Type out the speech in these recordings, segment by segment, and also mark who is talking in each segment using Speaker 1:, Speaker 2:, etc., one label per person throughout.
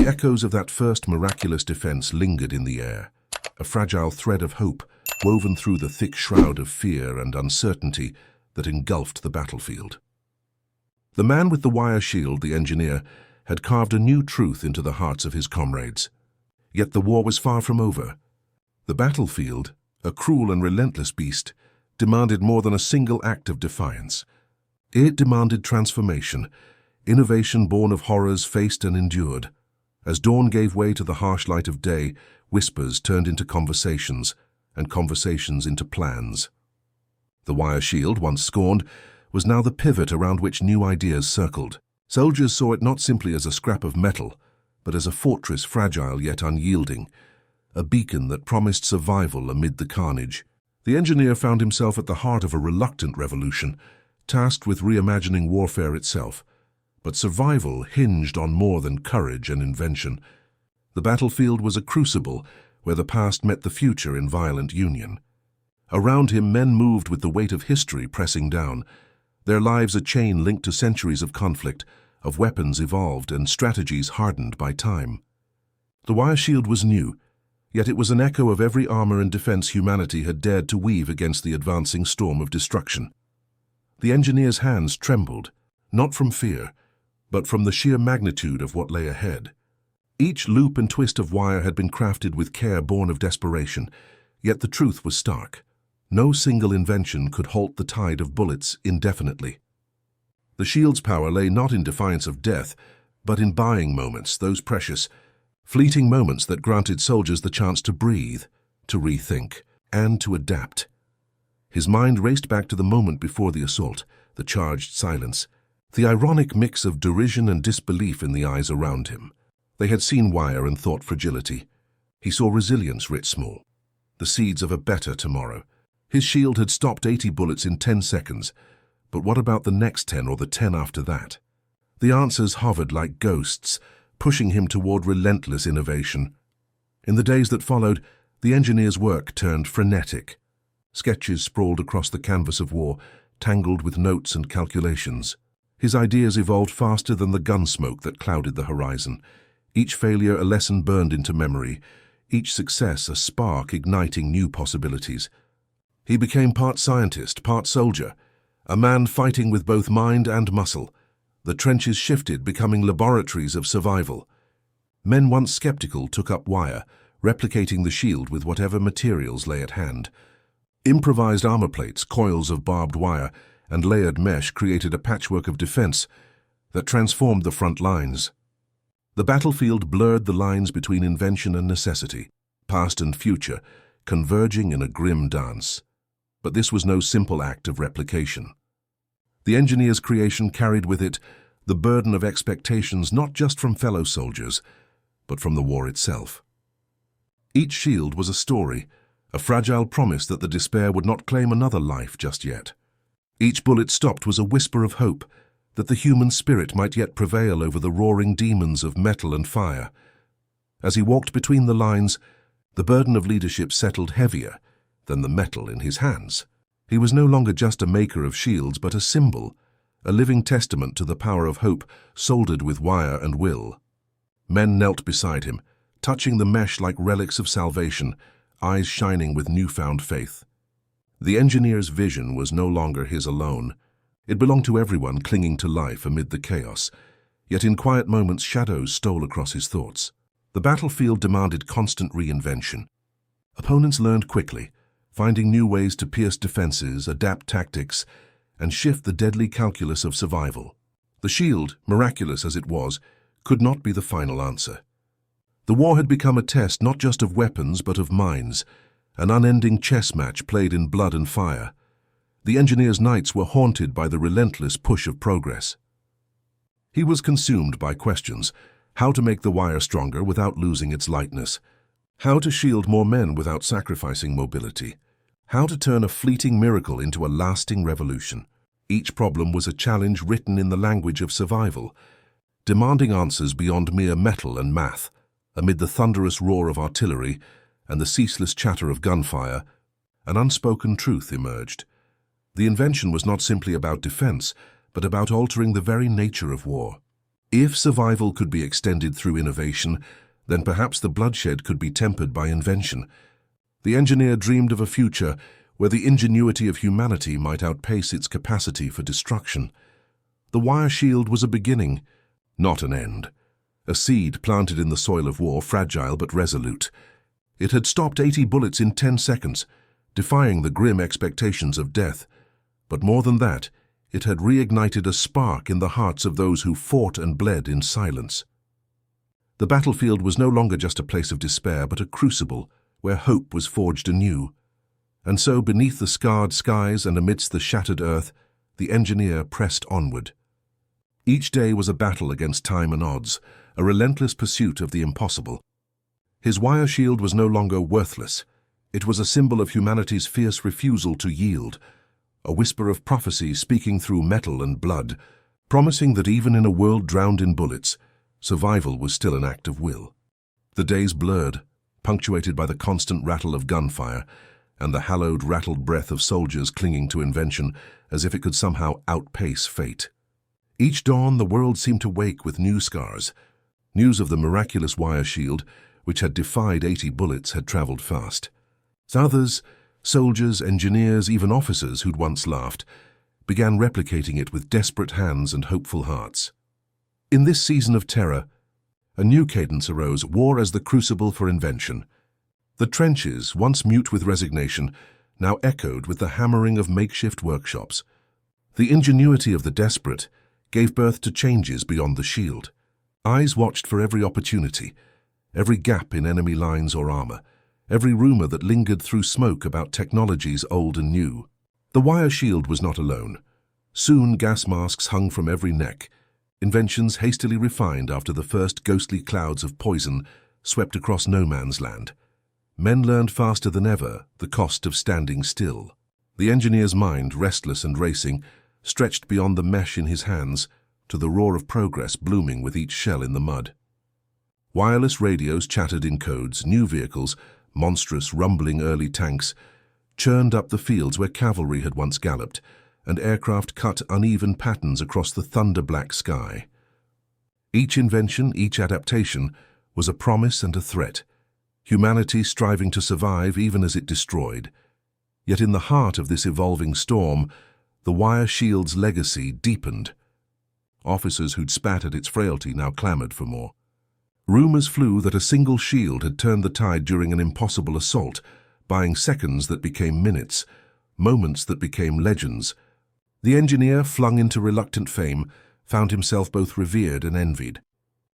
Speaker 1: The echoes of that first miraculous defense lingered in the air, a fragile thread of hope woven through the thick shroud of fear and uncertainty that engulfed the battlefield. The man with the wire shield, the engineer, had carved a new truth into the hearts of his comrades. Yet the war was far from over. The battlefield, a cruel and relentless beast, demanded more than a single act of defiance. It demanded transformation, innovation born of horrors faced and endured. As dawn gave way to the harsh light of day, whispers turned into conversations, and conversations into plans. The wire shield, once scorned, was now the pivot around which new ideas circled. Soldiers saw it not simply as a scrap of metal, but as a fortress fragile yet unyielding, a beacon that promised survival amid the carnage. The engineer found himself at the heart of a reluctant revolution, tasked with reimagining warfare itself. But survival hinged on more than courage and invention. The battlefield was a crucible where the past met the future in violent union. Around him, men moved with the weight of history pressing down, their lives a chain linked to centuries of conflict, of weapons evolved and strategies hardened by time. The wire shield was new, yet it was an echo of every armor and defense humanity had dared to weave against the advancing storm of destruction. The engineer's hands trembled, not from fear, but from the sheer magnitude of what lay ahead. Each loop and twist of wire had been crafted with care born of desperation, yet the truth was stark. No single invention could halt the tide of bullets indefinitely. The shield's power lay not in defiance of death, but in buying moments, those precious, fleeting moments that granted soldiers the chance to breathe, to rethink, and to adapt. His mind raced back to the moment before the assault, the charged silence, the ironic mix of derision and disbelief in the eyes around him. They had seen wire and thought fragility. He saw resilience writ small, the seeds of a better tomorrow. His shield had stopped 80 bullets in 10 seconds, but what about the next 10 or the 10 after that? The answers hovered like ghosts, pushing him toward relentless innovation. In the days that followed, the engineer's work turned frenetic. Sketches sprawled across the canvas of war, tangled with notes and calculations. His ideas evolved faster than the gun smoke that clouded the horizon. Each failure a lesson burned into memory, each success a spark igniting new possibilities. He became part scientist, part soldier, a man fighting with both mind and muscle. The trenches shifted, becoming laboratories of survival. Men once skeptical took up wire, replicating the shield with whatever materials lay at hand. Improvised armor plates, coils of barbed wire, and layered mesh created a patchwork of defense that transformed the front lines. The battlefield blurred the lines between invention and necessity, past and future, converging in a grim dance. But this was no simple act of replication. The engineer's creation carried with it the burden of expectations not just from fellow soldiers, but from the war itself. Each shield was a story, a fragile promise that the despair would not claim another life just yet. Each bullet stopped was a whisper of hope, that the human spirit might yet prevail over the roaring demons of metal and fire. As he walked between the lines, the burden of leadership settled heavier than the metal in his hands. He was no longer just a maker of shields, but a symbol, a living testament to the power of hope soldered with wire and will. Men knelt beside him, touching the mesh like relics of salvation, eyes shining with newfound faith. The engineer's vision was no longer his alone. It belonged to everyone clinging to life amid the chaos, yet in quiet moments shadows stole across his thoughts. The battlefield demanded constant reinvention. Opponents learned quickly, finding new ways to pierce defenses, adapt tactics, and shift the deadly calculus of survival. The shield, miraculous as it was, could not be the final answer. The war had become a test not just of weapons but of minds, an unending chess match played in blood and fire. The engineer's nights were haunted by the relentless push of progress. He was consumed by questions: how to make the wire stronger without losing its lightness, how to shield more men without sacrificing mobility, how to turn a fleeting miracle into a lasting revolution. Each problem was a challenge written in the language of survival, demanding answers beyond mere metal and math. Amid the thunderous roar of artillery and the ceaseless chatter of gunfire, an unspoken truth emerged. The invention was not simply about defense, but about altering the very nature of war. If survival could be extended through innovation, then perhaps the bloodshed could be tempered by invention. The engineer dreamed of a future where the ingenuity of humanity might outpace its capacity for destruction. The wire shield was a beginning, not an end. A seed planted in the soil of war, fragile but resolute. It had stopped 80 bullets in 10 seconds, defying the grim expectations of death. But more than that, it had reignited a spark in the hearts of those who fought and bled in silence. The battlefield was no longer just a place of despair, but a crucible where hope was forged anew. And so, beneath the scarred skies and amidst the shattered earth, the engineer pressed onward. Each day was a battle against time and odds, a relentless pursuit of the impossible. His wire shield was no longer worthless. It was a symbol of humanity's fierce refusal to yield, a whisper of prophecy speaking through metal and blood, promising that even in a world drowned in bullets, survival was still an act of will. The days blurred, punctuated by the constant rattle of gunfire and the hallowed, rattled breath of soldiers clinging to invention as if it could somehow outpace fate. Each dawn, the world seemed to wake with new scars. News of the miraculous wire shield, which had defied 80 bullets, had traveled fast. Others, soldiers, engineers, even officers who'd once laughed, began replicating it with desperate hands and hopeful hearts. In this season of terror, a new cadence arose, war as the crucible for invention. The trenches, once mute with resignation, now echoed with the hammering of makeshift workshops. The ingenuity of the desperate gave birth to changes beyond the shield. Eyes watched for every opportunity, every gap in enemy lines or armor, every rumor that lingered through smoke about technologies old and new. The wire shield was not alone. Soon gas masks hung from every neck, inventions hastily refined after the first ghostly clouds of poison swept across no man's land. Men learned faster than ever the cost of standing still. The engineer's mind, restless and racing, stretched beyond the mesh in his hands to the roar of progress blooming with each shell in the mud. Wireless radios chattered in codes, new vehicles, monstrous, rumbling early tanks, churned up the fields where cavalry had once galloped, and aircraft cut uneven patterns across the thunder-black sky. Each invention, each adaptation, was a promise and a threat, humanity striving to survive even as it destroyed. Yet in the heart of this evolving storm, the wire shield's legacy deepened. Officers who'd spat at its frailty now clamored for more. Rumors flew that a single shield had turned the tide during an impossible assault, buying seconds that became minutes, moments that became legends. The engineer, flung into reluctant fame, found himself both revered and envied.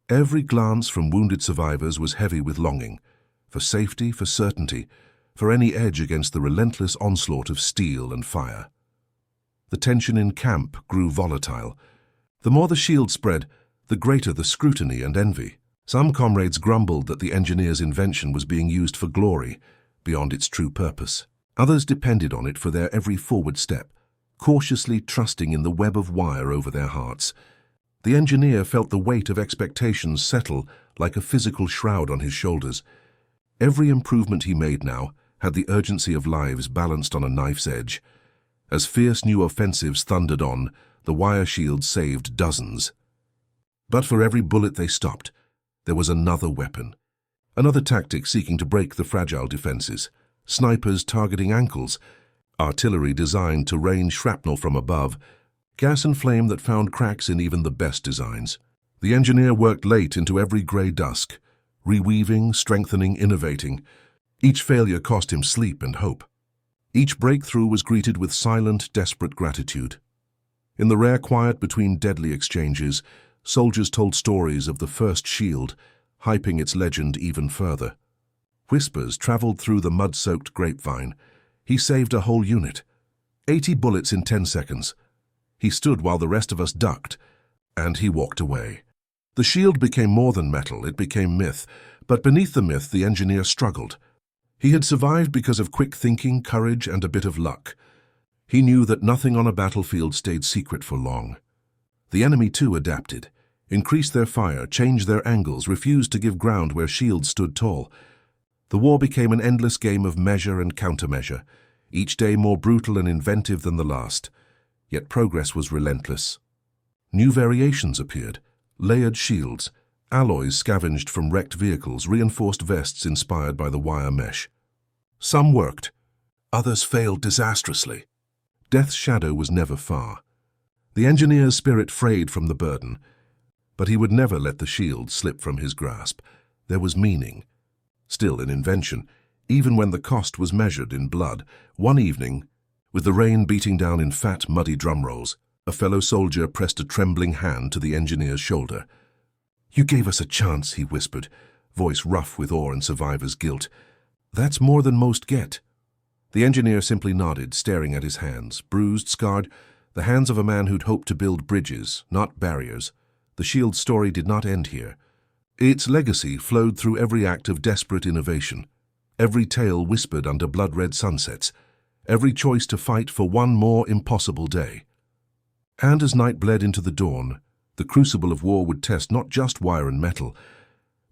Speaker 1: Every glance from wounded survivors was heavy with longing, for safety, for certainty, for any edge against the relentless onslaught of steel and fire. The tension in camp grew volatile. The more the shield spread, the greater the scrutiny and envy. Some comrades grumbled that the engineer's invention was being used for glory, beyond its true purpose. Others depended on it for their every forward step, cautiously trusting in the web of wire over their hearts. The engineer felt the weight of expectations settle like a physical shroud on his shoulders. Every improvement he made now had the urgency of lives balanced on a knife's edge. As fierce new offensives thundered on, the wire shield saved dozens. But for every bullet they stopped, there was another weapon. Another tactic seeking to break the fragile defenses. Snipers targeting ankles, artillery designed to rain shrapnel from above, gas and flame that found cracks in even the best designs. The engineer worked late into every grey dusk, reweaving, strengthening, innovating. Each failure cost him sleep and hope. Each breakthrough was greeted with silent, desperate gratitude. In the rare quiet between deadly exchanges, soldiers told stories of the first shield, hyping its legend even further. Whispers traveled through the mud-soaked grapevine. He saved a whole unit. 80 bullets in 10 seconds. He stood while the rest of us ducked, and he walked away. The shield became more than metal, it became myth, but beneath the myth the engineer struggled. He had survived because of quick thinking, courage, and a bit of luck. He knew that nothing on a battlefield stayed secret for long. The enemy too adapted, increased their fire, changed their angles, refused to give ground where shields stood tall. The war became an endless game of measure and countermeasure, each day more brutal and inventive than the last. Yet progress was relentless. New variations appeared, Layered shields, alloys scavenged from wrecked vehicles, reinforced vests inspired by the wire mesh. Some worked, others failed disastrously. Death's shadow was never far. The engineer's spirit frayed from the burden, but he would never let the shield slip from his grasp. There was meaning. Still an invention, even when the cost was measured in blood. One evening, with the rain beating down in fat, muddy drumrolls, a fellow soldier pressed a trembling hand to the engineer's shoulder. "You gave us a chance," he whispered, voice rough with awe and survivor's guilt. "That's more than most get." The engineer simply nodded, staring at his hands, bruised, scarred, the hands of a man who'd hoped to build bridges, not barriers. The shield's story did not end here. Its legacy flowed through every act of desperate innovation, every tale whispered under blood-red sunsets, every choice to fight for one more impossible day. And as night bled into the dawn, the crucible of war would test not just wire and metal,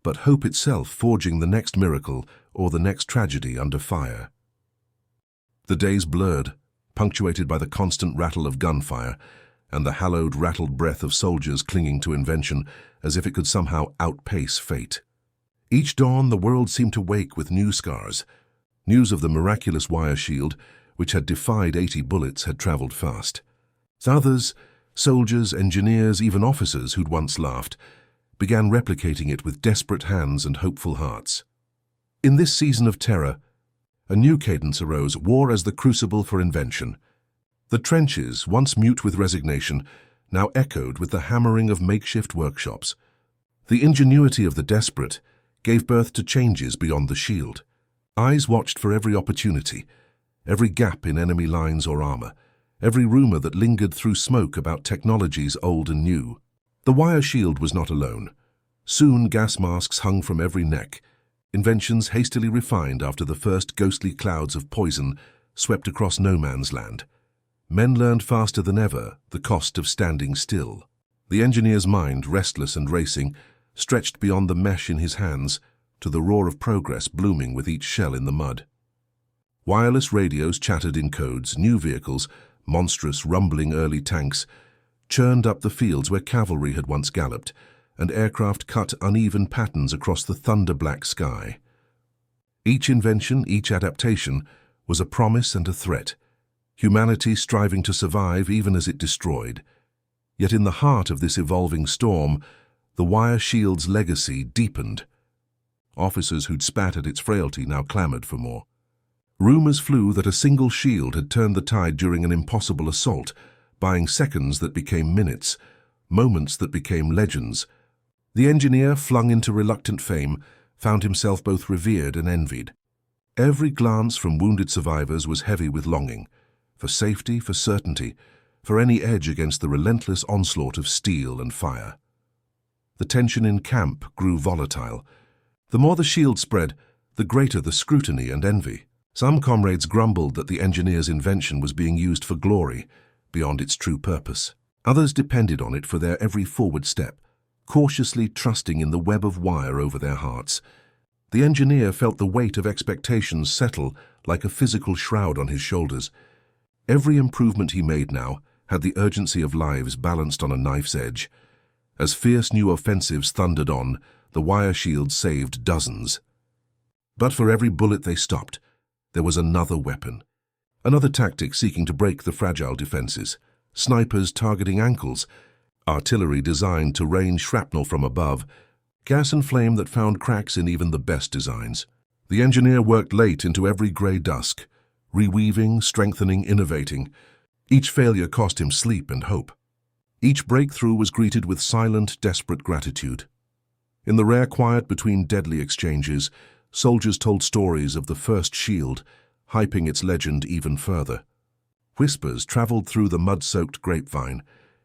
Speaker 1: but hope itself, forging the next miracle or the next tragedy under fire. The days blurred, punctuated by the constant rattle of gunfire and the hallowed, rattled breath of soldiers clinging to invention as if it could somehow outpace fate. Each dawn, the world seemed to wake with new scars. News of the miraculous wire shield, which had defied 80 bullets, had traveled fast. Others, soldiers, engineers, even officers who'd once laughed, began replicating it with desperate hands and hopeful hearts. In this season of terror, a new cadence arose, war as the crucible for invention. The trenches, once mute with resignation, now echoed with the hammering of makeshift workshops. The ingenuity of the desperate gave birth to changes beyond the shield. Eyes watched for every opportunity, every gap in enemy lines or armor, every rumor that lingered through smoke about technologies old and new. The wire shield was not alone. Soon gas masks hung from every neck, inventions hastily refined after the first ghostly clouds of poison swept across no man's land. Men learned faster than ever the cost of standing still. The engineer's mind, restless and racing, stretched beyond the mesh in his hands to the roar of progress blooming with each shell in the mud. Wireless radios chattered in codes, new vehicles, monstrous, rumbling early tanks, churned up the fields where cavalry had once galloped, and aircraft cut uneven patterns across the thunder-black sky. Each invention, each adaptation, was a promise and a threat, humanity striving to survive even as it destroyed. Yet in the heart of this evolving storm, the wire shield's legacy deepened. Officers who'd spat at its frailty now clamored for more. Rumors flew that a single shield had turned the tide during an impossible assault, buying seconds that became minutes, moments that became legends. The engineer, flung into reluctant fame, found himself both revered and envied. Every glance from wounded survivors was heavy with longing, for safety, for certainty, for any edge against the relentless onslaught of steel and fire. The tension in camp grew volatile. The more the shield spread, the greater the scrutiny and envy. Some comrades grumbled that the engineer's invention was being used for glory, beyond its true purpose. Others depended on it for their every forward step, cautiously trusting in the web of wire over their hearts. The engineer felt the weight of expectations settle like a physical shroud on his shoulders. Every improvement he made now had the urgency of lives balanced on a knife's edge. As fierce new offensives thundered on, the wire shield saved dozens. But for every bullet they stopped, there was another weapon, another tactic seeking to break the fragile defenses. Snipers targeting ankles, artillery designed to rain shrapnel from above, gas and flame that found cracks in even the best designs. The engineer worked late into every grey dusk, reweaving, strengthening, innovating. Each failure cost him sleep and hope. Each breakthrough was greeted with silent, desperate gratitude. In the rare quiet between deadly exchanges, soldiers told stories of the first shield, hyping its legend even further. Whispers traveled through the mud-soaked grapevine.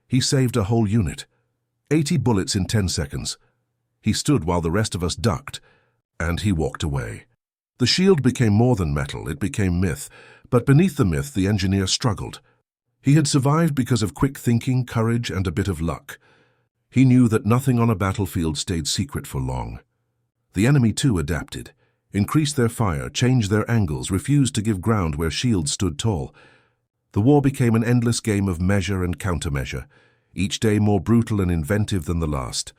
Speaker 1: He saved a whole unit. 80 bullets in 10 seconds. He stood while the rest of us ducked, and he walked away. The shield became more than metal, it became myth, but beneath the myth the engineer struggled. He had survived because of quick thinking, courage, and a bit of luck. He knew that nothing on a battlefield stayed secret for long. The enemy too adapted, increased their fire, changed their angles, refused to give ground where shields stood tall. The war became an endless game of measure and countermeasure. each day more brutal and inventive than the last.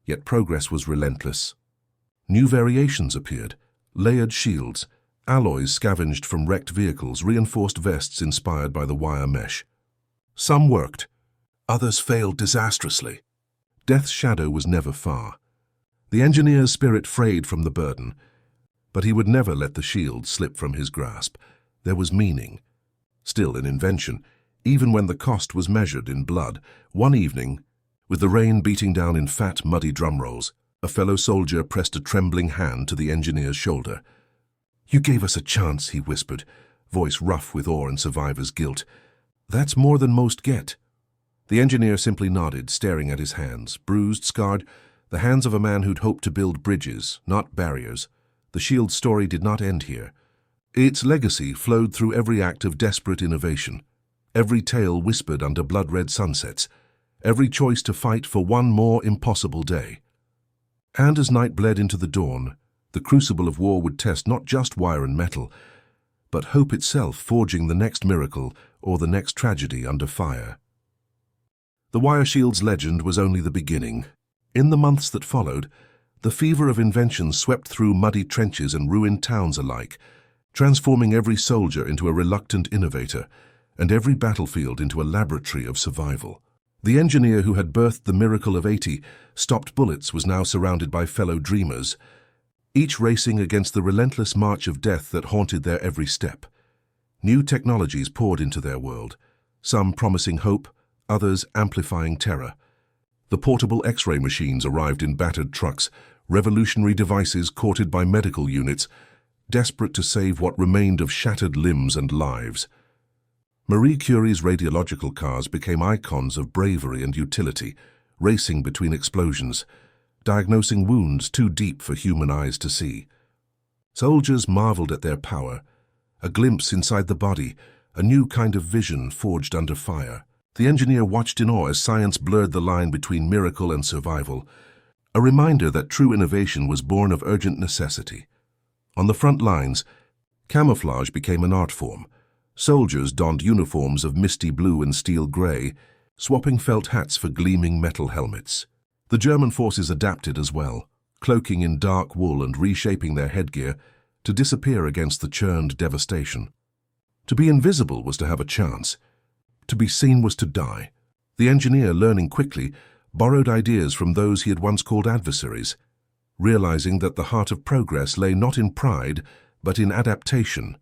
Speaker 1: Yet progress was relentless. New variations appeared: layered shields, alloys scavenged from wrecked vehicles, reinforced vests inspired by the wire mesh. Some worked, others failed disastrously. Death's shadow was never far. The engineer's spirit frayed from the burden, but he would never let the shield slip from his grasp. There was meaning, still an invention, even when the cost was measured in blood. One evening, with the rain beating down in fat, muddy drumrolls, a fellow soldier pressed a trembling hand to the engineer's shoulder. "You gave us a chance," he whispered, voice rough with awe and survivor's guilt. "That's more than most get." The engineer simply nodded, staring at his hands, bruised, scarred, the hands of a man who'd hoped to build bridges, not barriers. The shield's story did not end here. Its legacy flowed through every act of desperate innovation, every tale whispered under blood-red sunsets, every choice to fight for one more impossible day. And as night bled into the dawn, the crucible of war would test not just wire and metal, but hope itself, forging the next miracle or the next tragedy under fire. The wire shield's legend was only the beginning. In the months that followed, the fever of invention swept through muddy trenches and ruined towns alike, transforming every soldier into a reluctant innovator and every battlefield into a laboratory of survival. The engineer who had birthed the miracle of 80 stopped bullets was now surrounded by fellow dreamers, each racing against the relentless march of death that haunted their every step. New technologies poured into their world, some promising hope, others amplifying terror. The portable X-ray machines arrived in battered trucks, revolutionary devices courted by medical units, desperate to save what remained of shattered limbs and lives. Marie Curie's radiological cars became icons of bravery and utility, racing between explosions, diagnosing wounds too deep for human eyes to see. Soldiers marveled at their power, a glimpse inside the body, a new kind of vision forged under fire. The engineer watched in awe as science blurred the line between miracle and survival, a reminder that true innovation was born of urgent necessity. On the front lines, camouflage became an art form. Soldiers donned uniforms of misty blue and steel gray, swapping felt hats for gleaming metal helmets. The German forces adapted as well, cloaking in dark wool and reshaping their headgear to disappear against the churned devastation. To be invisible was to have a chance. To be seen was to die. The engineer, learning quickly, borrowed ideas from those he had once called adversaries, realizing that the heart of progress lay not in pride, but in adaptation.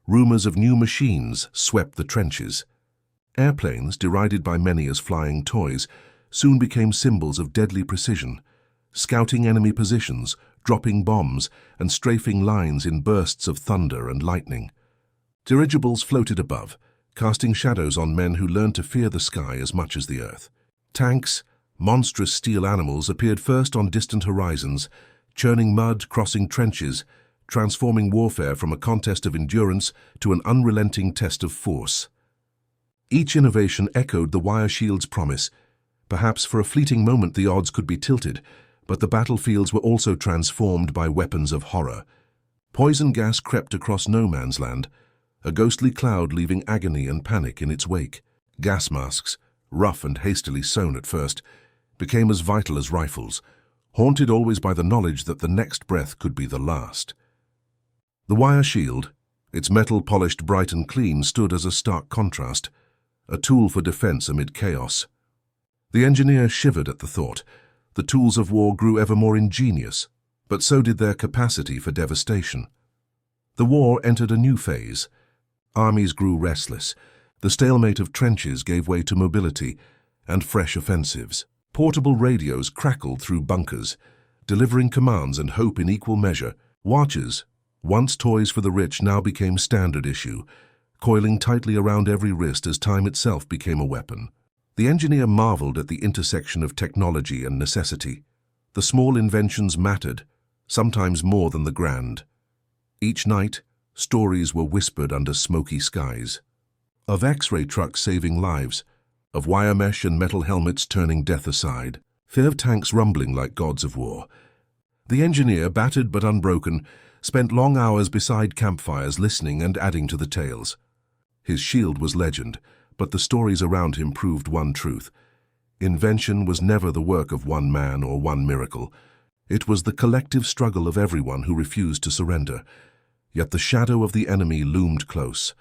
Speaker 1: Rumors of new machines swept the trenches. Airplanes, derided by many as flying toys, soon became symbols of deadly precision, scouting enemy positions, dropping bombs, and strafing lines in bursts of thunder and lightning. Dirigibles floated above, casting shadows on men who learned to fear the sky as much as the earth. Tanks, monstrous steel animals, appeared first on distant horizons, churning mud, crossing trenches, transforming warfare from a contest of endurance to an unrelenting test of force. Each innovation echoed the wire shield's promise. Perhaps for a fleeting moment the odds could be tilted, but the battlefields were also transformed by weapons of horror. Poison gas crept across no man's land, a ghostly cloud leaving agony and panic in its wake. Gas masks, rough and hastily sewn at first, became as vital as rifles, haunted always by the knowledge that the next breath could be the last. The wire shield, its metal polished bright and clean, stood as a stark contrast, a tool for defense amid chaos. The engineer shivered at the thought. The tools of war grew ever more ingenious, but so did their capacity for devastation. The war entered a new phase. Armies grew restless. The stalemate of trenches gave way to mobility and fresh offensives. Portable radios crackled through bunkers, delivering commands and hope in equal measure. Watches, once toys for the rich, now became standard issue, coiling tightly around every wrist as time itself became a weapon. The engineer marveled at the intersection of technology and necessity. The small inventions mattered, sometimes more than the grand. Each night, stories were whispered under smoky skies. Of X-ray trucks saving lives, of wire mesh and metal helmets turning death aside, of tanks rumbling like gods of war. The engineer, battered but unbroken, spent long hours beside campfires listening and adding to the tales. His shield was legend, but the stories around him proved one truth. Invention was never the work of one man or one miracle. It was the collective struggle of everyone who refused to surrender. Yet the shadow of the enemy loomed close.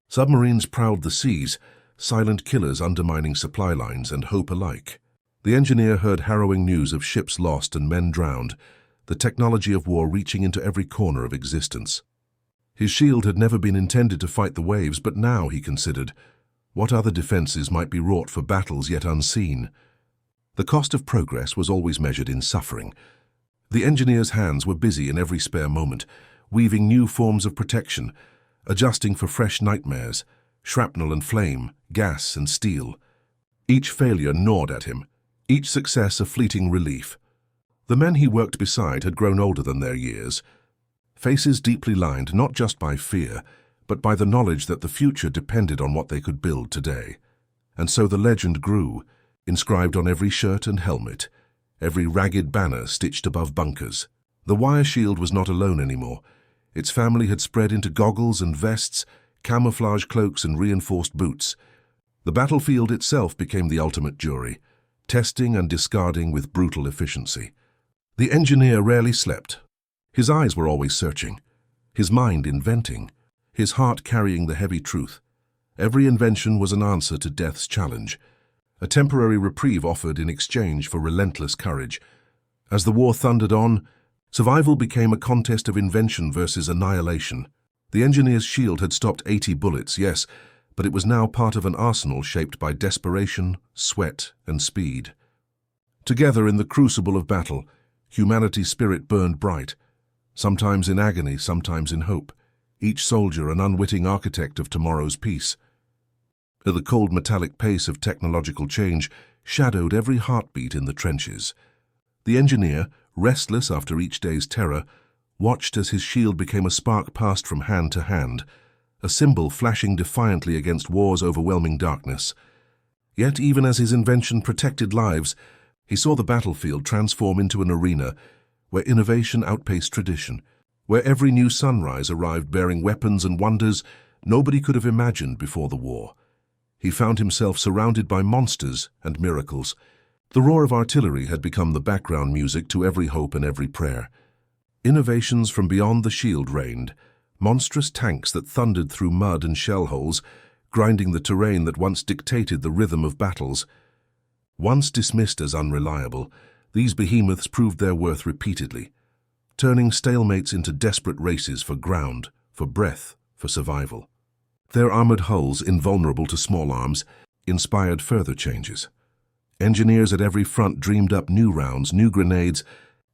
Speaker 1: Submarines prowled the seas, silent killers undermining supply lines and hope alike. The engineer heard harrowing news of ships lost and men drowned, the technology of war reaching into every corner of existence. His shield had never been intended to fight the waves, but now, he considered, what other defenses might be wrought for battles yet unseen? The cost of progress was always measured in suffering. The engineer's hands were busy in every spare moment, weaving new forms of protection, adjusting for fresh nightmares, shrapnel and flame, gas and steel. Each failure gnawed at him, each success a fleeting relief. The men he worked beside had grown older than their years, faces deeply lined not just by fear, but by the knowledge that the future depended on what they could build today. And so the legend grew, inscribed on every shirt and helmet, every ragged banner stitched above bunkers. The wire shield was not alone anymore. Its family had spread into goggles and vests, camouflage cloaks and reinforced boots. The battlefield itself became the ultimate jury, testing and discarding with brutal efficiency. The engineer rarely slept. His eyes were always searching, his mind inventing, his heart carrying the heavy truth. Every invention was an answer to death's challenge, a temporary reprieve offered in exchange for relentless courage. As the war thundered on, survival became a contest of invention versus annihilation. The engineer's shield had stopped 80 bullets, yes, but it was now part of an arsenal shaped by desperation, sweat, and speed. Together in the crucible of battle, humanity's spirit burned bright, sometimes in agony, sometimes in hope, each soldier an unwitting architect of tomorrow's peace. The cold metallic pace of technological change shadowed every heartbeat in the trenches. The engineer, restless after each day's terror, watched as his shield became a spark passed from hand to hand, a symbol flashing defiantly against war's overwhelming darkness. Yet even as his invention protected lives, he saw the battlefield transform into an arena where innovation outpaced tradition, where every new sunrise arrived bearing weapons and wonders nobody could have imagined before the war. He found himself surrounded by monsters and miracles. The roar of artillery had become the background music to every hope and every prayer. Innovations from beyond the shield reigned, monstrous tanks that thundered through mud and shell holes, grinding the terrain that once dictated the rhythm of battles. Once dismissed as unreliable, these behemoths proved their worth repeatedly, turning stalemates into desperate races for ground, for breath, for survival. Their armored hulls, invulnerable to small arms, inspired further changes. Engineers at every front dreamed up new rounds, new grenades,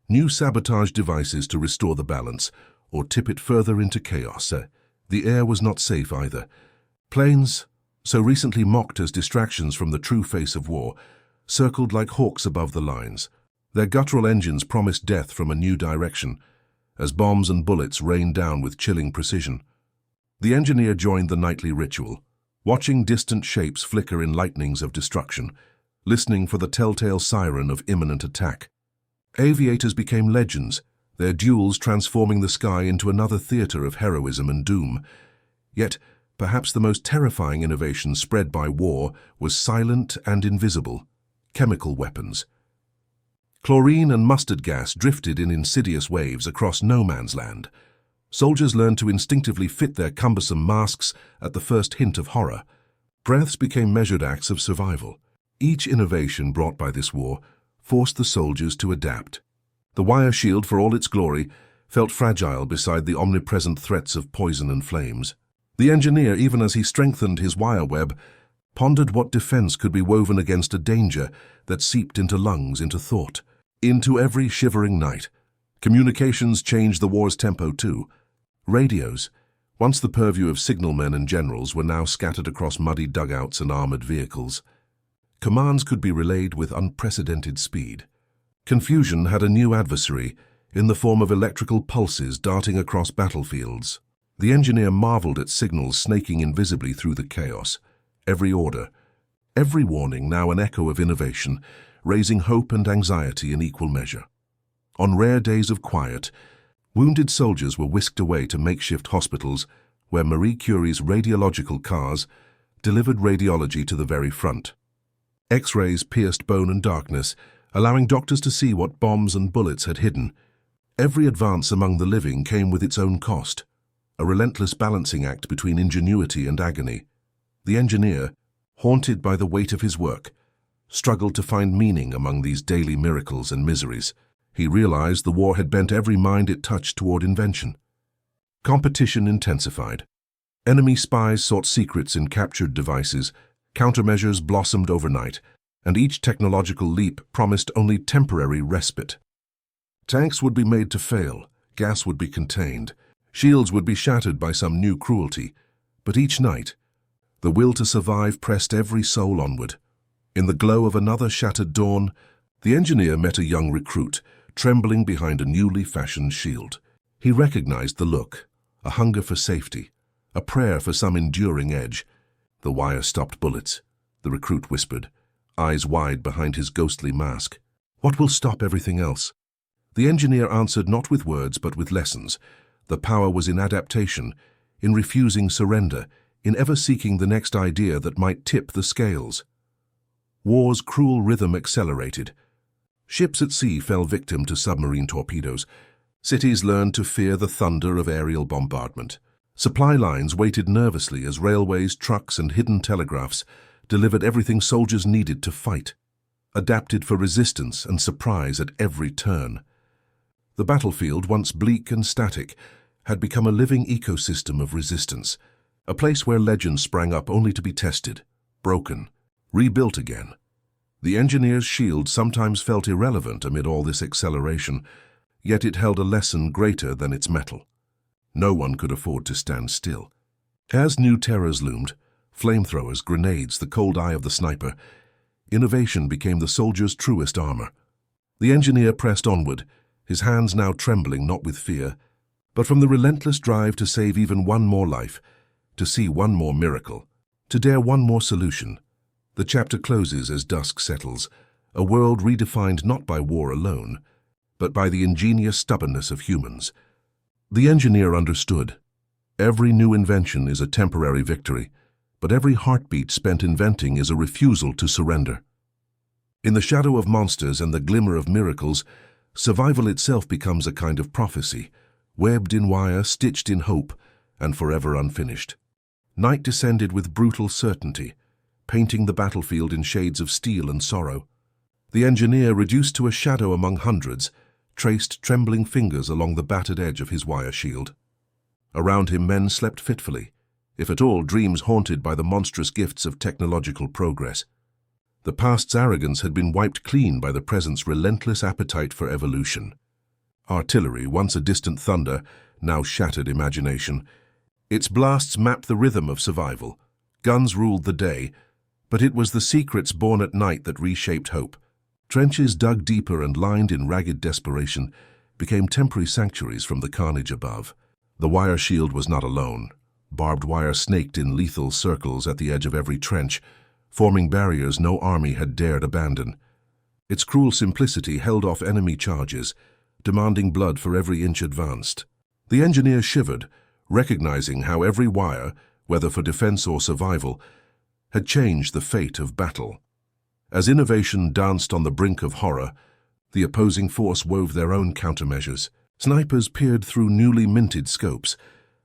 Speaker 1: new sabotage devices to restore the balance, or tip it further into chaos. The air was not safe either. Planes, so recently mocked as distractions from the true face of war, circled like hawks above the lines. Their guttural engines promised death from a new direction, as bombs and bullets rained down with chilling precision. The engineer joined the nightly ritual, watching distant shapes flicker in lightnings of destruction, listening for the telltale siren of imminent attack. Aviators became legends, their duels transforming the sky into another theater of heroism and doom. Yet, perhaps the most terrifying innovation spread by war was silent and invisible: chemical weapons. Chlorine and mustard gas drifted in insidious waves across no man's land. Soldiers learned to instinctively fit their cumbersome masks at the first hint of horror. Breaths became measured acts of survival. Each innovation brought by this war forced the soldiers to adapt. The wire shield, for all its glory, felt fragile beside the omnipresent threats of poison and flames. The engineer, even as he strengthened his wire web, pondered what defense could be woven against a danger that seeped into lungs, into thought, into every shivering night. Communications changed the war's tempo too. Radios, once the purview of signalmen and generals, were now scattered across muddy dugouts and armored vehicles. Commands could be relayed with unprecedented speed. Confusion had a new adversary in the form of electrical pulses darting across battlefields. The engineer marveled at signals snaking invisibly through the chaos. Every order, every warning now an echo of innovation, raising hope and anxiety in equal measure. On rare days of quiet, wounded soldiers were whisked away to makeshift hospitals where Marie Curie's radiological cars delivered radiology to the very front. X-rays pierced bone and darkness, allowing doctors to see what bombs and bullets had hidden. Every advance among the living came with its own cost, a relentless balancing act between ingenuity and agony. The engineer, haunted by the weight of his work, struggled to find meaning among these daily miracles and miseries. He realized the war had bent every mind it touched toward invention. Competition intensified. Enemy spies sought secrets in captured devices, countermeasures blossomed overnight, and each technological leap promised only temporary respite. Tanks would be made to fail, gas would be contained, shields would be shattered by some new cruelty, but each night, the will to survive pressed every soul onward. In the glow of another shattered dawn, the engineer met a young recruit, trembling behind a newly fashioned shield. He recognized the look, a hunger for safety, a prayer for some enduring edge. The wire stopped bullets, the recruit whispered, eyes wide behind his ghostly mask. What will stop everything else? The engineer answered not with words but with lessons. The power was in adaptation, in refusing surrender, in ever seeking the next idea that might tip the scales. War's cruel rhythm accelerated. Ships at sea fell victim to submarine torpedoes. Cities learned to fear the thunder of aerial bombardment. Supply lines waited nervously as railways, trucks, and hidden telegraphs delivered everything soldiers needed to fight, adapted for resistance and surprise at every turn. The battlefield, once bleak and static, had become a living ecosystem of resistance, a place where legends sprang up only to be tested, broken, rebuilt again. The engineer's shield sometimes felt irrelevant amid all this acceleration, yet it held a lesson greater than its metal. No one could afford to stand still. As new terrors loomed, flamethrowers, grenades, the cold eye of the sniper, innovation became the soldier's truest armor. The engineer pressed onward, his hands now trembling not with fear, but from the relentless drive to save even one more life, to see one more miracle, to dare one more solution. The chapter closes as dusk settles, a world redefined not by war alone, but by the ingenious stubbornness of humans. The engineer understood. Every new invention is a temporary victory, but every heartbeat spent inventing is a refusal to surrender. In the shadow of monsters and the glimmer of miracles, survival itself becomes a kind of prophecy, webbed in wire, stitched in hope, and forever unfinished. Night descended with brutal certainty, painting the battlefield in shades of steel and sorrow. The engineer, reduced to a shadow among hundreds, traced trembling fingers along the battered edge of his wire shield. Around him men slept fitfully, if at all dreams haunted by the monstrous gifts of technological progress. The past's arrogance had been wiped clean by the present's relentless appetite for evolution. Artillery, once a distant thunder, now shattered imagination. Its blasts mapped the rhythm of survival. Guns ruled the day, but it was the secrets born at night that reshaped hope. Trenches dug deeper and lined in ragged desperation became temporary sanctuaries from the carnage above. The wire shield was not alone. Barbed wire snaked in lethal circles at the edge of every trench, forming barriers no army had dared abandon. Its cruel simplicity held off enemy charges, demanding blood for every inch advanced. The engineer shivered, recognizing how every wire, whether for defense or survival, had changed the fate of battle. As innovation danced on the brink of horror, the opposing force wove their own countermeasures. Snipers peered through newly minted scopes,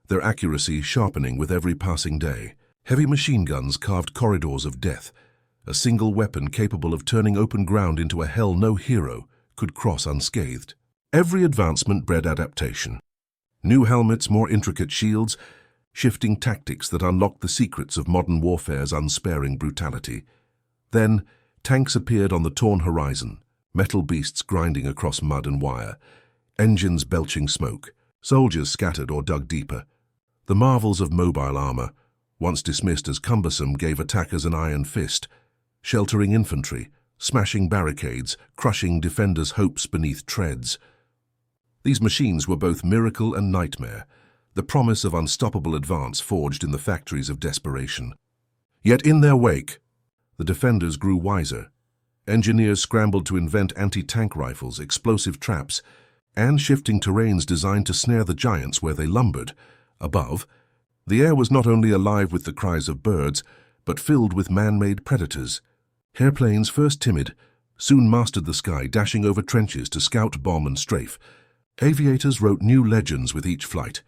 Speaker 1: their accuracy sharpening with every passing day. Heavy machine guns carved corridors of death, a single weapon capable of turning open ground into a hell no hero could cross unscathed. Every advancement bred adaptation. New helmets, more intricate shields, shifting tactics that unlocked the secrets of modern warfare's unsparing brutality. Then, tanks appeared on the torn horizon, metal beasts grinding across mud and wire, engines belching smoke, soldiers scattered or dug deeper. The marvels of mobile armor, once dismissed as cumbersome, gave attackers an iron fist, sheltering infantry, smashing barricades, crushing defenders' hopes beneath treads. These machines were both miracle and nightmare, the promise of unstoppable advance forged in the factories of desperation. Yet in their wake, the defenders grew wiser. Engineers scrambled to invent anti-tank rifles, explosive traps, and shifting terrains designed to snare the giants where they lumbered. Above, the air was not only alive with the cries of birds, but filled with man-made predators. Airplanes, first timid, soon mastered the sky, dashing over trenches to scout, bomb, and strafe. Aviators wrote new legends with each flight,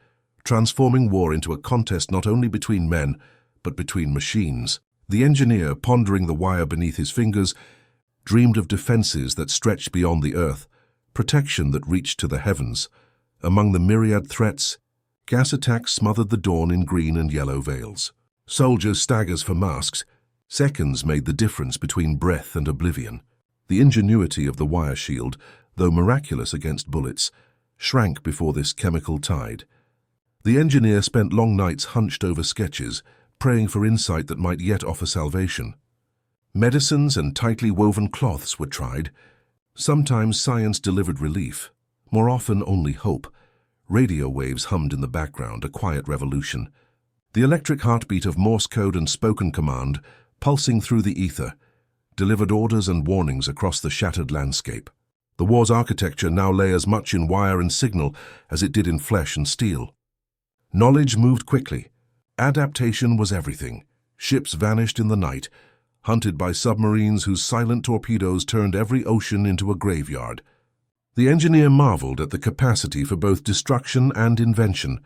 Speaker 1: transforming war into a contest not only between men, but between machines. The engineer, pondering the wire beneath his fingers, dreamed of defenses that stretched beyond the earth, protection that reached to the heavens. Among the myriad threats, gas attacks smothered the dawn in green and yellow veils. Soldiers staggers for masks. Seconds made the difference between breath and oblivion. The ingenuity of the wire shield, though miraculous against bullets, shrank before this chemical tide. The engineer spent long nights hunched over sketches, praying for insight that might yet offer salvation. Medicines and tightly woven cloths were tried. Sometimes science delivered relief, more often only hope. Radio waves hummed in the background, a quiet revolution. The electric heartbeat of Morse code and spoken command, pulsing through the ether, delivered orders and warnings across the shattered landscape. The war's architecture now lay as much in wire and signal as it did in flesh and steel. Knowledge moved quickly. Adaptation was everything. Ships vanished in the night, hunted by submarines whose silent torpedoes turned every ocean into a graveyard. The engineer marveled at the capacity for both destruction and invention.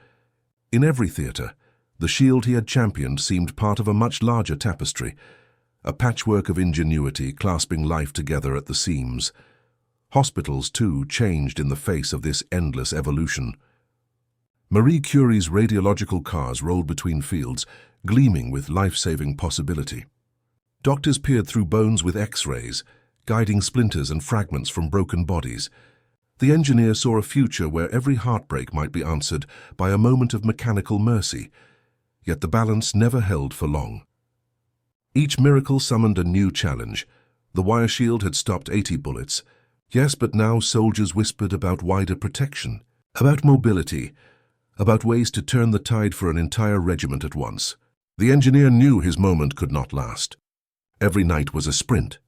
Speaker 1: In every theater, the shield he had championed seemed part of a much larger tapestry, a patchwork of ingenuity clasping life together at the seams. Hospitals, too, changed in the face of this endless evolution. Marie Curie's radiological cars rolled between fields, gleaming with life-saving possibility. Doctors peered through bones with X-rays, guiding splinters and fragments from broken bodies. The engineer saw a future where every heartbreak might be answered by a moment of mechanical mercy, yet the balance never held for long. Each miracle summoned a new challenge. The wire shield had stopped 80 bullets. Yes, but now soldiers whispered about wider protection, about mobility, about ways to turn the tide for an entire regiment at once. The engineer knew his moment could not last. Every night was a sprint.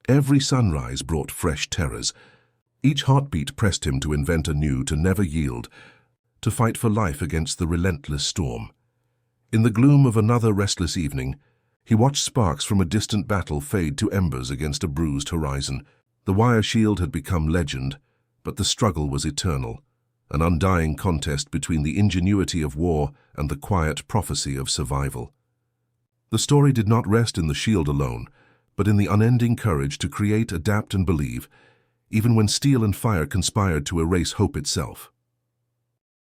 Speaker 1: Every sunrise brought fresh terrors. Each heartbeat pressed him to invent anew, to never yield, to fight for life against the relentless storm. In the gloom of another restless evening, he watched sparks from a distant battle fade to embers against a bruised horizon. The wire shield had become legend, but the struggle was eternal, an undying contest between the ingenuity of war and the quiet prophecy of survival. The story did not rest in the shield alone, but in the unending courage to create, adapt, and believe, even when steel and fire conspired to erase hope itself.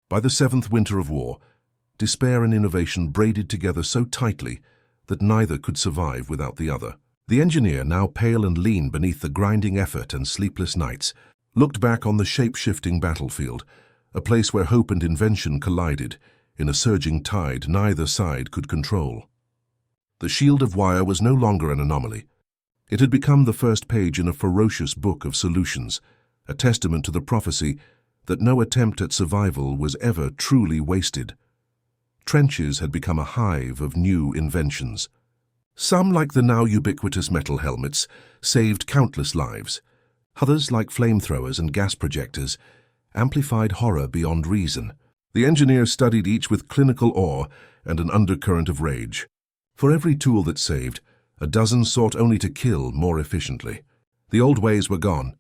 Speaker 1: By the seventh winter of war, despair and innovation braided together so tightly that neither could survive without the other. The engineer, now pale and lean beneath the grinding effort and sleepless nights, looked back on the shape-shifting battlefield, a place where hope and invention collided in a surging tide neither side could control. The shield of wire was no longer an anomaly. It had become the first page in a ferocious book of solutions, a testament to the prophecy that no attempt at survival was ever truly wasted. Trenches had become a hive of new inventions. Some, like the now ubiquitous metal helmets, saved countless lives. Others, like flamethrowers and gas projectors, amplified horror beyond reason. The engineer studied each with clinical awe and an undercurrent of rage. For every tool that saved, a dozen sought only to kill more efficiently. The old ways were gone.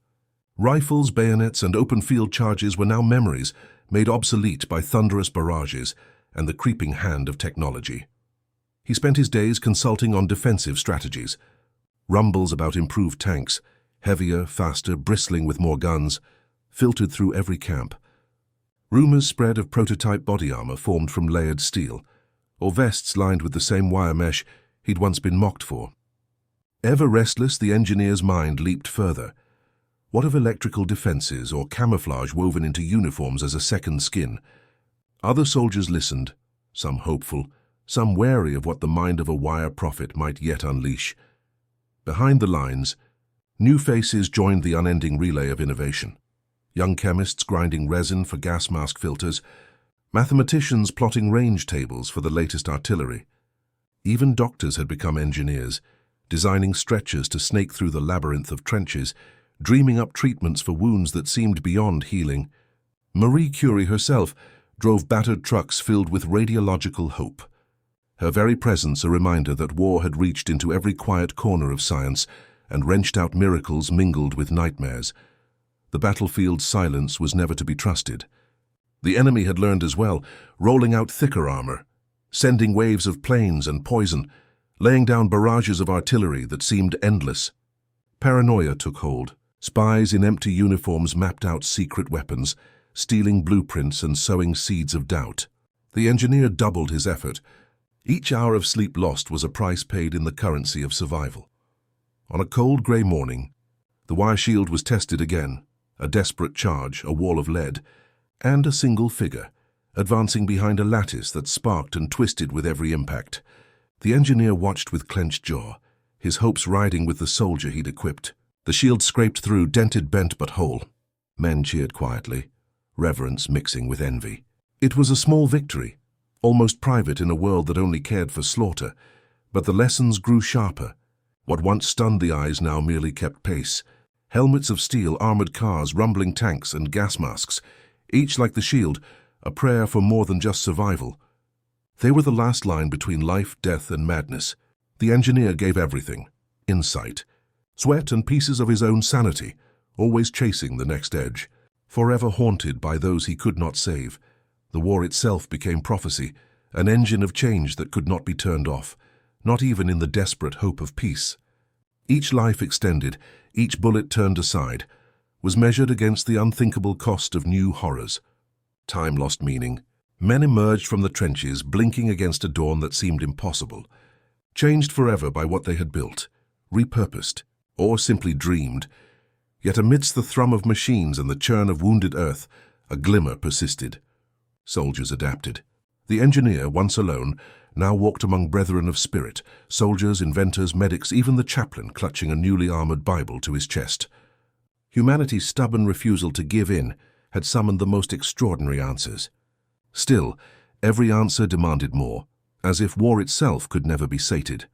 Speaker 1: Rifles, bayonets, and open-field charges were now memories, made obsolete by thunderous barrages and the creeping hand of technology. He spent his days consulting on defensive strategies. Rumbles about improved tanks, heavier, faster, bristling with more guns, filtered through every camp. Rumors spread of prototype body armor formed from layered steel, or vests lined with the same wire mesh he'd once been mocked for. Ever restless, the engineer's mind leaped further. What of electrical defenses or camouflage woven into uniforms as a second skin? Other soldiers listened, some hopeful, some wary of what the mind of a wire prophet might yet unleash. Behind the lines, new faces joined the unending relay of innovation. Young chemists grinding resin for gas mask filters, mathematicians plotting range tables for the latest artillery. Even doctors had become engineers, designing stretchers to snake through the labyrinth of trenches, dreaming up treatments for wounds that seemed beyond healing. Marie Curie herself drove battered trucks filled with radiological hope. Her very presence a reminder that war had reached into every quiet corner of science, and wrenched-out miracles mingled with nightmares. The battlefield's silence was never to be trusted. The enemy had learned as well, rolling out thicker armor, sending waves of planes and poison, laying down barrages of artillery that seemed endless. Paranoia took hold. Spies in empty uniforms mapped out secret weapons, stealing blueprints and sowing seeds of doubt. The engineer doubled his effort. Each hour of sleep lost was a price paid in the currency of survival. On a cold grey morning, the wire shield was tested again, a desperate charge, a wall of lead, and a single figure, advancing behind a lattice that sparked and twisted with every impact. The engineer watched with clenched jaw, his hopes riding with the soldier he'd equipped. The shield scraped through, dented, bent, but whole. Men cheered quietly, reverence mixing with envy. It was a small victory, almost private in a world that only cared for slaughter, but the lessons grew sharper. What once stunned the eyes now merely kept pace. Helmets of steel, armored cars, rumbling tanks, and gas masks, each like the shield, a prayer for more than just survival. They were the last line between life, death, and madness. The engineer gave everything: insight, sweat, and pieces of his own sanity, always chasing the next edge. Forever haunted by those he could not save, the war itself became prophecy, an engine of change that could not be turned off, not even in the desperate hope of peace. Each life extended, each bullet turned aside, was measured against the unthinkable cost of new horrors. Time lost meaning. Men emerged from the trenches, blinking against a dawn that seemed impossible, changed forever by what they had built, repurposed, or simply dreamed. Yet amidst the thrum of machines and the churn of wounded earth, a glimmer persisted. Soldiers adapted. The engineer, once alone, now walked among brethren of spirit, soldiers, inventors, medics, even the chaplain clutching a newly armored Bible to his chest. Humanity's stubborn refusal to give in had summoned the most extraordinary answers. Still, every answer demanded more, as if war itself could never be sated.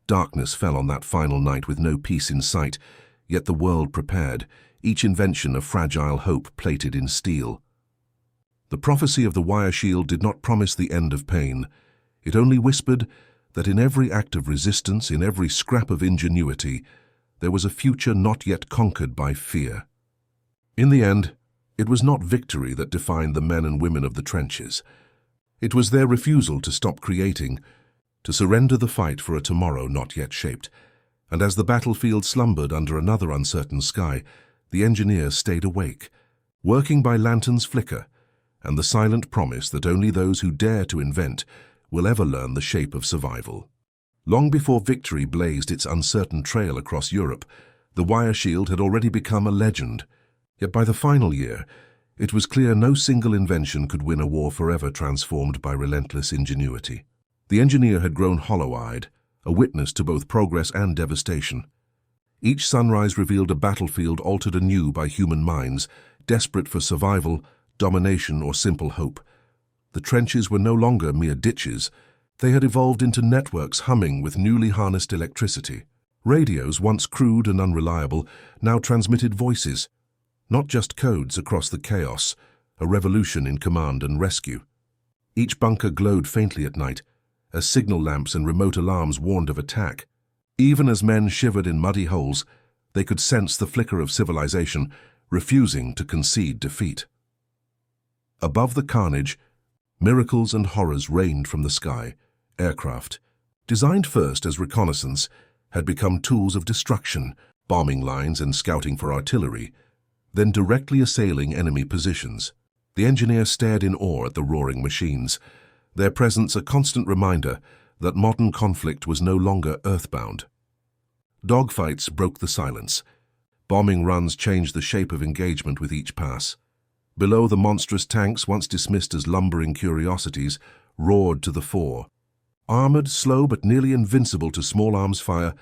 Speaker 1: Darkness fell on that final night with no peace in sight, yet the world prepared, each invention a fragile hope plated in steel. The prophecy of the wire shield did not promise the end of pain. It only whispered that in every act of resistance, in every scrap of ingenuity, there was a future not yet conquered by fear. In the end, it was not victory that defined the men and women of the trenches. It was their refusal to stop creating, to surrender the fight for a tomorrow not yet shaped. And as the battlefield slumbered under another uncertain sky, the engineers stayed awake, working by lantern's flicker, and the silent promise that only those who dare to invent will ever learn the shape of survival. Long before victory blazed its uncertain trail across Europe, the wire shield had already become a legend. Yet by the final year, it was clear no single invention could win a war forever transformed by relentless ingenuity. The engineer had grown hollow-eyed, a witness to both progress and devastation. Each sunrise revealed a battlefield altered anew by human minds, desperate for survival, domination, or simple hope. The trenches were no longer mere ditches. They had evolved into networks humming with newly harnessed electricity. Radios, once crude and unreliable, now transmitted voices, not just codes across the chaos, a revolution in command and rescue. Each bunker glowed faintly at night, as signal lamps and remote alarms warned of attack. Even as men shivered in muddy holes, they could sense the flicker of civilization, refusing to concede defeat. Above the carnage, miracles and horrors rained from the sky. Aircraft, designed first as reconnaissance, had become tools of destruction, bombing lines and scouting for artillery, then directly assailing enemy positions. The engineer stared in awe at the roaring machines, their presence a constant reminder that modern conflict was no longer earthbound. Dogfights broke the silence. Bombing runs changed the shape of engagement with each pass. Below, the monstrous tanks, once dismissed as lumbering curiosities, roared to the fore. Armored, slow, but nearly invincible to small arms fire,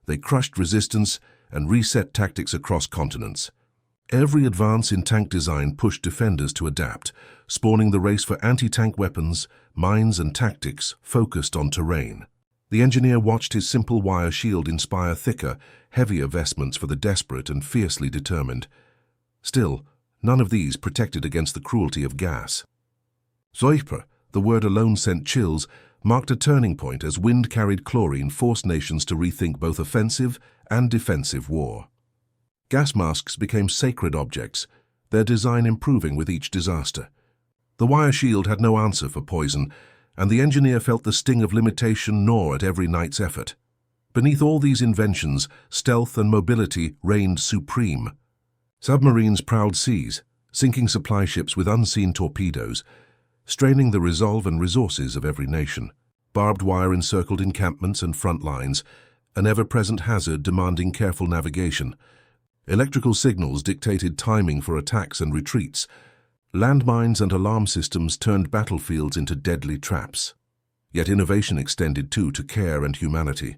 Speaker 1: they crushed resistance and reset tactics across continents. Every advance in tank design pushed defenders to adapt, spawning the race for anti-tank weapons, mines, and tactics focused on terrain. The engineer watched his simple wire shield inspire thicker, heavier vestments for the desperate and fiercely determined. Still, none of these protected against the cruelty of gas. Zoiper, the word alone sent chills, marked a turning point as wind-carried chlorine forced nations to rethink both offensive and defensive war. Gas masks became sacred objects, their design improving with each disaster. The wire shield had no answer for poison, and the engineer felt the sting of limitation gnaw at every night's effort. Beneath all these inventions, stealth and mobility reigned supreme. Submarines prowled seas, sinking supply ships with unseen torpedoes, straining the resolve and resources of every nation. Barbed wire encircled encampments and front lines, an ever-present hazard demanding careful navigation. Electrical signals dictated timing for attacks and retreats. Landmines and alarm systems turned battlefields into deadly traps. Yet innovation extended too to care and humanity.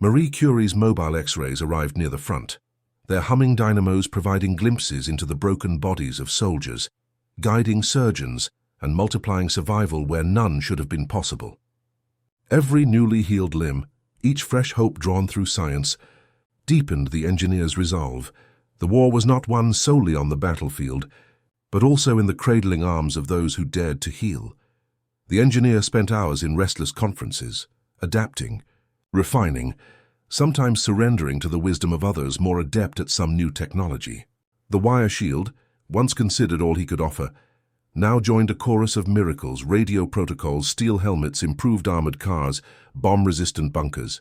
Speaker 1: Marie Curie's mobile X-rays arrived near the front, their humming dynamos providing glimpses into the broken bodies of soldiers, guiding surgeons and multiplying survival where none should have been possible. Every newly healed limb, each fresh hope drawn through science, deepened the engineer's resolve. The war was not won solely on the battlefield, but also in the cradling arms of those who dared to heal. The engineer spent hours in restless conferences, adapting, refining, sometimes surrendering to the wisdom of others more adept at some new technology. The wire shield, once considered all he could offer, now joined a chorus of miracles: radio protocols, steel helmets, improved armored cars, bomb-resistant bunkers.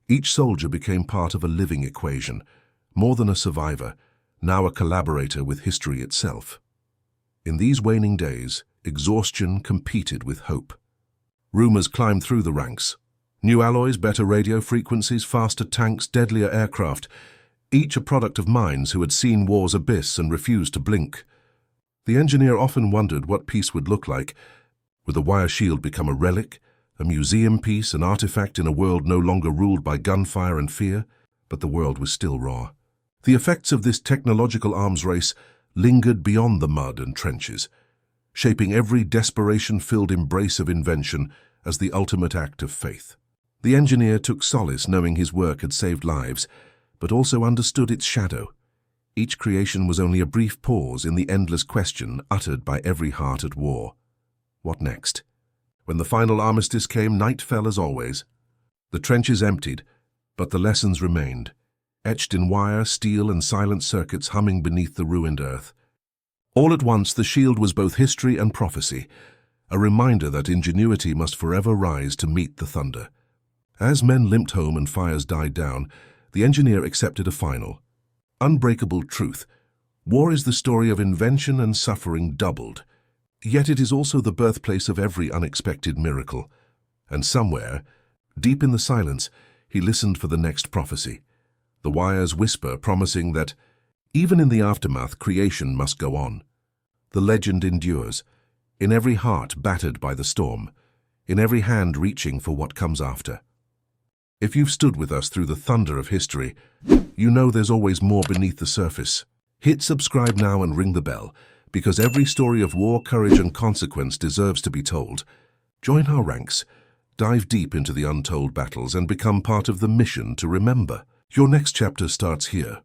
Speaker 1: Each soldier became part of a living equation, more than a survivor, now a collaborator with history itself. In these waning days, exhaustion competed with hope. Rumors climbed through the ranks. New alloys, better radio frequencies, faster tanks, deadlier aircraft, each a product of minds who had seen war's abyss and refused to blink. The engineer often wondered what peace would look like. Would the wire shield become a relic, a museum piece, an artifact in a world no longer ruled by gunfire and fear? But the world was still raw. The effects of this technological arms race lingered beyond the mud and trenches, shaping every desperation-filled embrace of invention as the ultimate act of faith. The engineer took solace knowing his work had saved lives, but also understood its shadow. Each creation was only a brief pause in the endless question uttered by every heart at war. What next? When the final armistice came, night fell as always. The trenches emptied, but the lessons remained, etched in wire, steel, and silent circuits humming beneath the ruined earth. All at once, the shield was both history and prophecy, a reminder that ingenuity must forever rise to meet the thunder. As men limped home and fires died down, the engineer accepted a final, unbreakable truth. War is the story of invention and suffering doubled. Yet it is also the birthplace of every unexpected miracle. And somewhere, deep in the silence, he listened for the next prophecy. The wires whisper, promising that, even in the aftermath, creation must go on. The legend endures, in every heart battered by the storm, in every hand reaching for what comes after. If you've stood with us through the thunder of history, you know there's always more beneath the surface. Hit subscribe now and ring the bell, because every story of war, courage, and consequence deserves to be told. Join our ranks, dive deep into the untold battles, and become part of the mission to remember. Your next chapter starts here.